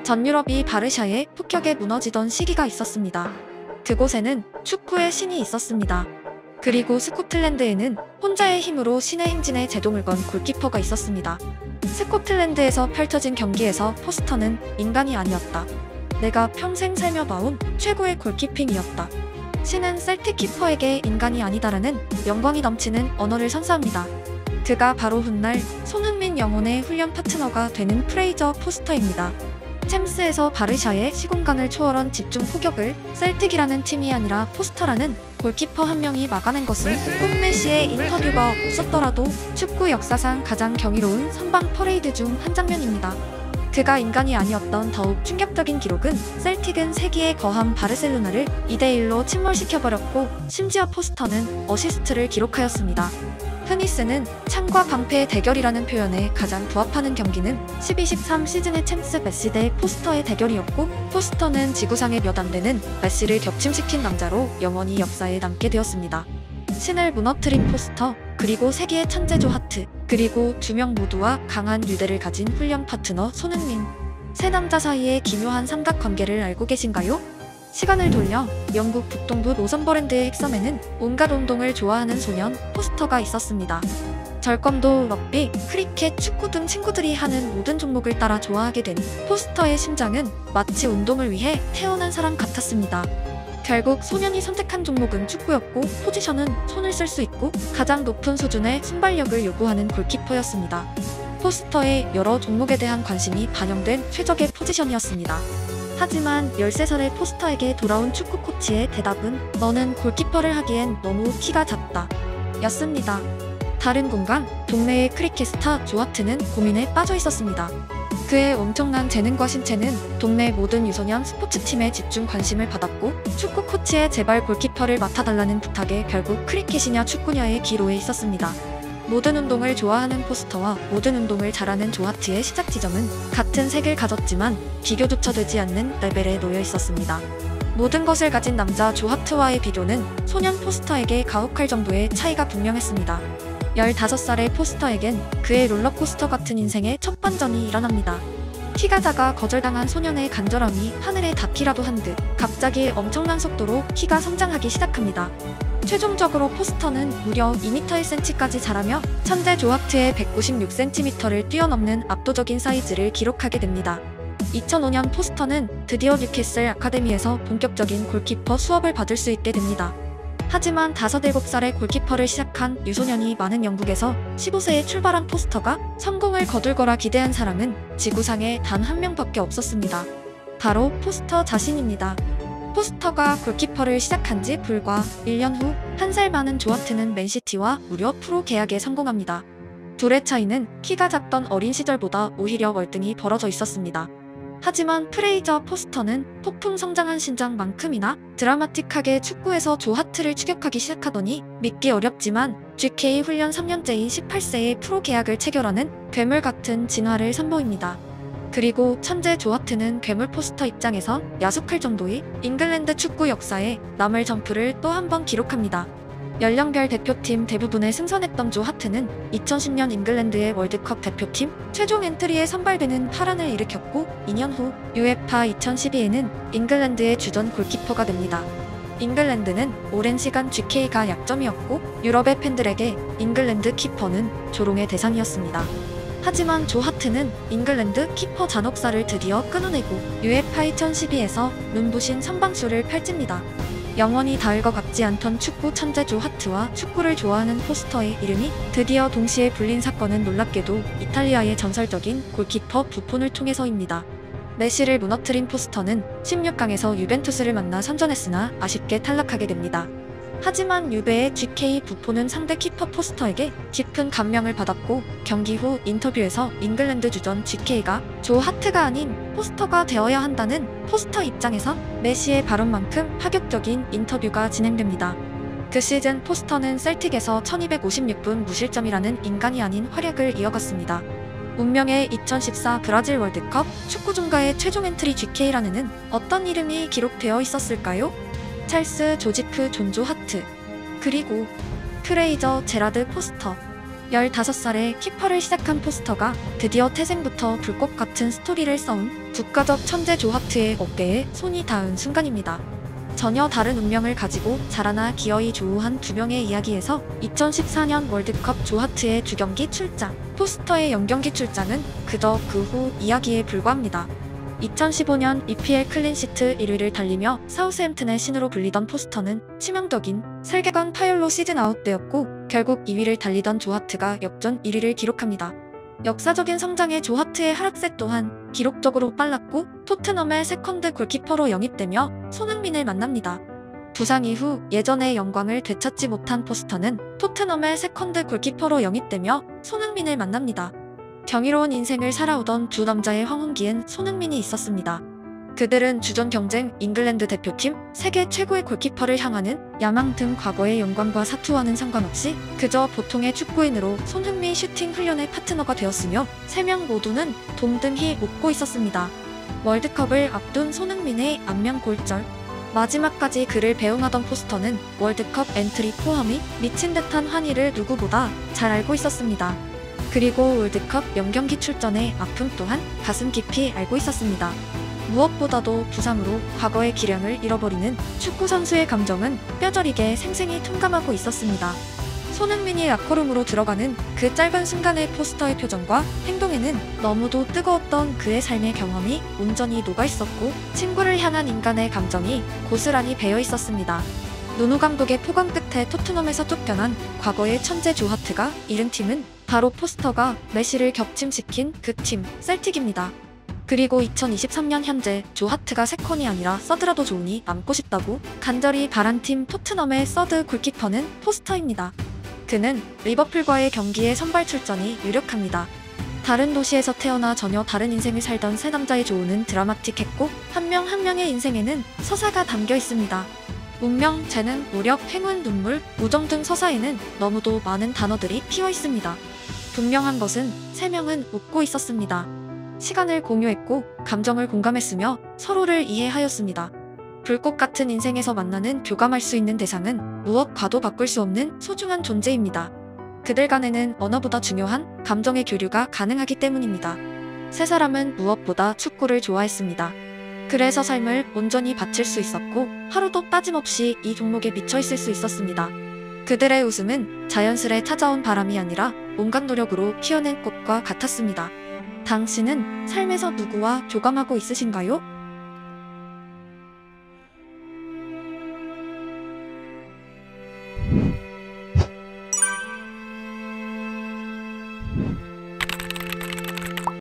전 유럽이 바르샤의 폭격에 무너지던 시기가 있었습니다. 그곳에는 축구의 신이 있었습니다. 그리고 스코틀랜드에는 혼자의 힘으로 신의 행진에 제동을 건 골키퍼가 있었습니다. 스코틀랜드에서 펼쳐진 경기에서 포스터는 인간이 아니었다. 내가 평생 살며 봐온 최고의 골키핑이었다. 신은 셀틱 키퍼에게 인간이 아니다라는 영광이 넘치는 언어를 선사합니다. 그가 바로 훗날 손흥민 영혼의 훈련 파트너가 되는 프레이저 포스터입니다. 챔스에서 바르샤의 시공간을 초월한 집중 포격을 셀틱이라는 팀이 아니라 포스터라는 골키퍼 한 명이 막아낸 것은 꼭 메시의 인터뷰가 없었더라도 축구 역사상 가장 경이로운 선방 퍼레이드 중 한 장면입니다. 그가 인간이 아니었던 더욱 충격적인 기록은 셀틱은 세기에 거한 바르셀로나를 2대1로 침몰시켜버렸고 심지어 포스터는 어시스트를 기록하였습니다. 흔히 쓰는 창과 방패의 대결이라는 표현에 가장 부합하는 경기는 12-13 시즌의 챔스 메시 대 포스터의 대결이었고 포스터는 지구상에 몇 안 되는 메시를 격침시킨 남자로 영원히 역사에 남게 되었습니다. 신을 무너뜨린 포스터, 그리고 세계의 천재 조 하트, 그리고 두 명 모두와 강한 유대를 가진 훈련 파트너 손흥민. 세 남자 사이의 기묘한 삼각관계를 알고 계신가요? 시간을 돌려 영국 북동부 노선버랜드의 핵섬에는 온갖 운동을 좋아하는 소년 포스터가 있었습니다. 절검도 럭비, 크리켓, 축구 등 친구들이 하는 모든 종목을 따라 좋아하게 된 포스터의 심장은 마치 운동을 위해 태어난 사람 같았습니다. 결국 소년이 선택한 종목은 축구였고 포지션은 손을 쓸 수 있고 가장 높은 수준의 순발력을 요구하는 골키퍼였습니다. 포스터의 여러 종목에 대한 관심이 반영된 최적의 포지션이었습니다. 하지만 13살의 포스터에게 돌아온 축구 코치의 대답은 너는 골키퍼를 하기엔 너무 키가 작다 였습니다. 다른 공간, 동네의 크리켓 스타 조 하트는 고민에 빠져 있었습니다. 그의 엄청난 재능과 신체는 동네 모든 유소년 스포츠팀의 집중 관심을 받았고 축구 코치의 제발 골키퍼를 맡아달라는 부탁에 결국 크리켓이냐 축구냐의 기로에 있었습니다. 모든 운동을 좋아하는 포스터와 모든 운동을 잘하는 조 하트의 시작 지점은 같은 색을 가졌지만 비교조차 되지 않는 레벨에 놓여 있었습니다. 모든 것을 가진 남자 조 하트와의 비교는 소년 포스터에게 가혹할 정도의 차이가 분명했습니다. 15살의 포스터에겐 그의 롤러코스터 같은 인생의 첫 반전이 일어납니다. 키가 작아 거절당한 소년의 간절함이 하늘에 닿기라도 한 듯 갑자기 엄청난 속도로 키가 성장하기 시작합니다. 최종적으로 포스터는 무려 2m 1cm까지 자라며 천재 조 하트의 196cm를 뛰어넘는 압도적인 사이즈를 기록하게 됩니다. 2005년 포스터는 드디어 뉴캐슬 아카데미에서 본격적인 골키퍼 수업을 받을 수 있게 됩니다. 하지만 5-7살의 골키퍼를 시작한 유소년이 많은 영국에서 15세에 출발한 포스터가 성공을 거둘 거라 기대한 사람은 지구상에 단 한 명밖에 없었습니다. 바로 포스터 자신입니다. 포스터가 골키퍼를 시작한 지 불과 1년 후 1살 많은 조 하트는 맨시티와 무려 프로 계약에 성공합니다. 둘의 차이는 키가 작던 어린 시절보다 오히려 월등히 벌어져 있었습니다. 하지만 프레이저 포스터는 폭풍 성장한 신장만큼이나 드라마틱하게 축구에서 조 하트를 추격하기 시작하더니 믿기 어렵지만 GK 훈련 3년째인 18세에 프로 계약을 체결하는 괴물 같은 진화를 선보입니다. 그리고 천재 조 하트는 괴물 포스터 입장에서 야속할 정도의 잉글랜드 축구 역사에 남을 점프를 또 한 번 기록합니다. 연령별 대표팀 대부분에 승선했던 조 하트는 2010년 잉글랜드의 월드컵 대표팀 최종 엔트리에 선발되는 파란을 일으켰고 2년 후 UEFA 2012에는 잉글랜드의 주전 골키퍼가 됩니다. 잉글랜드는 오랜 시간 GK가 약점이었고 유럽의 팬들에게 잉글랜드 키퍼는 조롱의 대상이었습니다. 하지만 조 하트는 잉글랜드 키퍼 잔혹사를 드디어 끊어내고 UEFA 2012에서 눈부신 선방쇼를 펼칩니다. 영원히 닿을 것 같지 않던 축구 천재 조 하트와 축구를 좋아하는 포스터의 이름이 드디어 동시에 불린 사건은 놀랍게도 이탈리아의 전설적인 골키퍼 부폰을 통해서입니다. 메시를 무너뜨린 포스터는 16강에서 유벤투스를 만나 선전했으나 아쉽게 탈락하게 됩니다. 하지만 유베의 GK 부폰은 상대 키퍼 포스터에게 깊은 감명을 받았고 경기 후 인터뷰에서 잉글랜드 주전 GK가 조 하트가 아닌 포스터가 되어야 한다는 포스터 입장에서 메시의 발언만큼 파격적인 인터뷰가 진행됩니다. 그 시즌 포스터는 셀틱에서 1256분 무실점이라는 인간이 아닌 활약을 이어갔습니다. 운명의 2014 브라질 월드컵 축구 종가의 최종 엔트리 GK란에는 어떤 이름이 기록되어 있었을까요? 찰스 조지프 존조 하트, 그리고 프레이저 제라드 포스터, 15살에 키퍼를 시작한 포스터가 드디어 태생부터 불꽃 같은 스토리를 써온 국가적 천재 조하트의 어깨에 손이 닿은 순간입니다. 전혀 다른 운명을 가지고 자라나 기어이 조우한 두 명의 이야기에서 2014년 월드컵 조하트의 두 경기 출장, 포스터의 0경기 출장은 그저 그 후 이야기에 불과합니다. 2015년 EPL 클린시트 1위를 달리며 사우스햄튼의 신으로 불리던 포스터는 치명적인 슬개건 파열로 시즌 아웃되었고 결국 2위를 달리던 조하트가 역전 1위를 기록합니다. 역사적인 성장의 조하트의 하락세 또한 기록적으로 빨랐고 토트넘의 세컨드 골키퍼로 영입되며 손흥민을 만납니다. 부상 이후 예전의 영광을 되찾지 못한 포스터는 토트넘의 세컨드 골키퍼로 영입되며 손흥민을 만납니다. 경이로운 인생을 살아오던 두 남자의 황혼기엔 손흥민이 있었습니다. 그들은 주전 경쟁, 잉글랜드 대표팀, 세계 최고의 골키퍼를 향하는 야망 등 과거의 영광과 사투와는 상관없이 그저 보통의 축구인으로 손흥민 슈팅 훈련의 파트너가 되었으며 3명 모두는 동등히 웃고 있었습니다. 월드컵을 앞둔 손흥민의 안면 골절. 마지막까지 그를 배웅하던 포스터는 월드컵 엔트리 포함이 미친 듯한 환희를 누구보다 잘 알고 있었습니다. 그리고 월드컵 0경기 출전의 아픔 또한 가슴 깊이 알고 있었습니다. 무엇보다도 부상으로 과거의 기량을 잃어버리는 축구선수의 감정은 뼈저리게 생생히 통감하고 있었습니다. 손흥민이 라커룸으로 들어가는 그 짧은 순간의 포스터의 표정과 행동에는 너무도 뜨거웠던 그의 삶의 경험이 온전히 녹아있었고 친구를 향한 인간의 감정이 고스란히 배어 있었습니다. 누누 감독의 포강 끝에 토트넘에서 쫓겨난 과거의 천재 조하트가 이른 팀은 바로 포스터가 메시를 격침시킨 그 팀, 셀틱입니다. 그리고 2023년 현재 조하트가 세컨이 아니라 서드라도 좋으니 남고 싶다고 간절히 바란 팀 토트넘의 서드 골키퍼는 포스터입니다. 그는 리버풀과의 경기에 선발 출전이 유력합니다. 다른 도시에서 태어나 전혀 다른 인생을 살던 세 남자의 조우는 드라마틱했고 한 명 한 명의 인생에는 서사가 담겨 있습니다. 운명, 재능, 노력, 행운, 눈물, 우정 등 서사에는 너무도 많은 단어들이 피어 있습니다. 분명한 것은 3명은 웃고 있었습니다. 시간을 공유했고 감정을 공감했으며 서로를 이해하였습니다. 불꽃 같은 인생에서 만나는 교감할 수 있는 대상은 무엇과도 바꿀 수 없는 소중한 존재입니다. 그들 간에는 언어보다 중요한 감정의 교류가 가능하기 때문입니다. 세 사람은 무엇보다 축구를 좋아했습니다. 그래서 삶을 온전히 바칠 수 있었고 하루도 빠짐없이 이 종목에 미쳐있을 수 있었습니다. 그들의 웃음은 자연스레 찾아온 바람이 아니라 온갖 노력으로 피어낸 꽃과 같았습니다. 당신은 삶에서 누구와 교감하고 있으신가요?